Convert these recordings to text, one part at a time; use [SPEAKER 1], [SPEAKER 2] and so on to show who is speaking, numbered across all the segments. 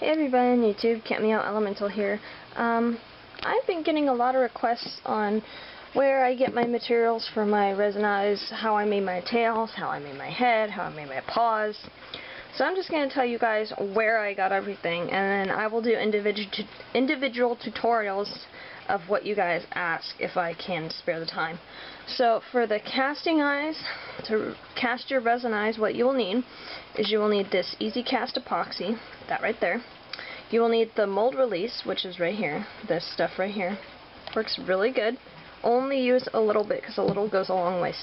[SPEAKER 1] Hey everybody on YouTube, Count Me Out Elemental here. I've been getting a lot of requests on where I get my materials for my resin eyes, how I made my tails, how I made my head, how I made my paws. So I'm just going to tell you guys where I got everything, and then I will do individual tutorials of what you guys ask if I can spare the time. So for the casting eyes, to cast your resin eyes, what you will need is you will need this Easy Cast epoxy, that right there. You will need the mold release, which is right here, this stuff right here. Works really good. Only use a little bit because a little goes a long way.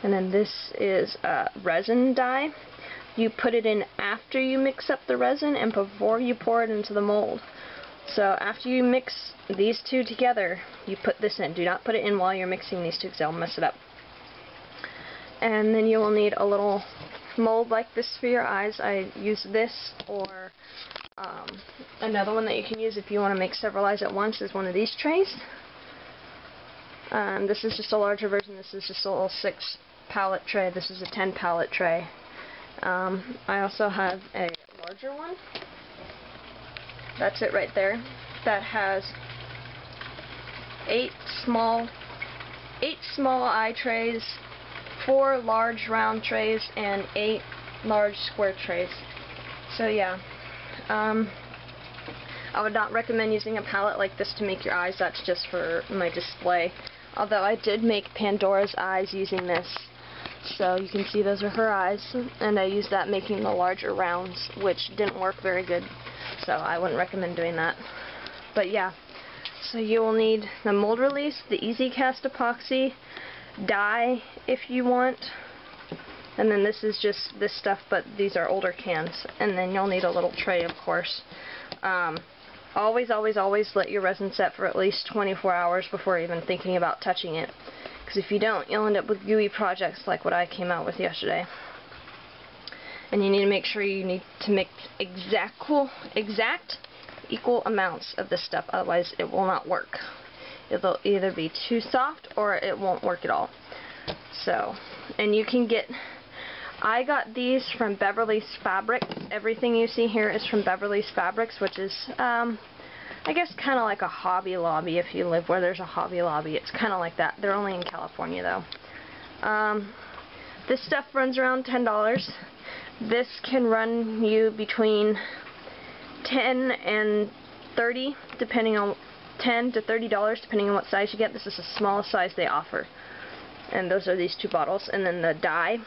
[SPEAKER 1] And then this is resin dye. You put it in after you mix up the resin and before you pour it into the mold. So after you mix these two together, you put this in. Do not put it in while you're mixing these two because they'll mess it up. And then you will need a little mold like this for your eyes. I use this, or another one that you can use if you want to make several eyes at once is one of these trays. This is just a larger version. This is just a little 6 pallet tray. This is a 10 pallet tray. I also have a larger one. That's it right there. That has 8 small eye trays, 4 large round trays, and 8 large square trays. So yeah, I would not recommend using a palette like this to make your eyes. That's just for my display. Although I did make Pandora's eyes using this. So you can see those are her eyes, and I used that making the larger rounds, which didn't work very good. So I wouldn't recommend doing that. But yeah, so you will need the mold release, the Easy Cast epoxy, dye if you want, and then this is just this stuff, but these are older cans. And then you'll need a little tray, of course. Always let your resin set for at least 24 hours before even thinking about touching it. Because if you don't, you'll end up with gooey projects like what I came out with yesterday. And you need to make sure you need to mix exact equal amounts of this stuff, otherwise it will not work. It'll either be too soft or it won't work at all. So, and you can get, I got these from Beverly's Fabrics. Everything you see here is from Beverly's Fabrics, which is, I guess kind of like a Hobby Lobby if you live where there's a Hobby Lobby. It's kind of like that. They're only in California though. This stuff runs around $10. This can run you between $10 and $30, depending on $10 to $30 depending on what size you get. This is the smallest size they offer. And those are these 2 bottles. And then the dye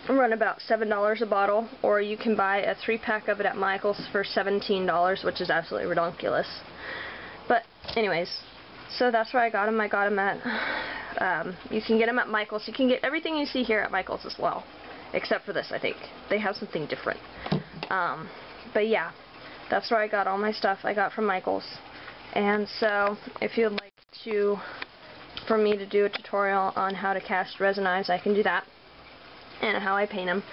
[SPEAKER 1] run about $7 a bottle, or you can buy a 3-pack of it at Michael's for $17, which is absolutely ridiculous. But anyways, so that's where I got them. I got them at, you can get them at Michael's. You can get everything you see here at Michael's as well, except for this, I think. They have something different. But yeah, that's where I got all my stuff. I got from Michael's. And so, if you'd like for me to do a tutorial on how to cast resin eyes, I can do that. And how I paint them.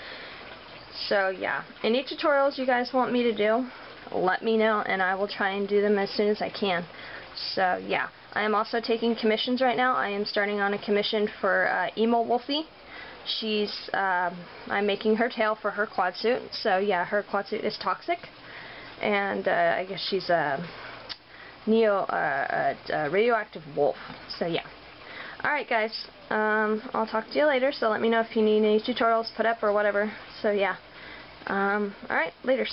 [SPEAKER 1] So yeah, any tutorials you guys want me to do, let me know, and I will try and do them as soon as I can. So yeah, I am also taking commissions right now. I am starting on a commission for Emo Wolfie. I'm making her tail for her quad suit. So yeah, her quad suit is toxic, and I guess she's a radioactive wolf. So yeah. Alright guys, I'll talk to you later, so let me know if you need any tutorials put up or whatever. So yeah. Alright, later.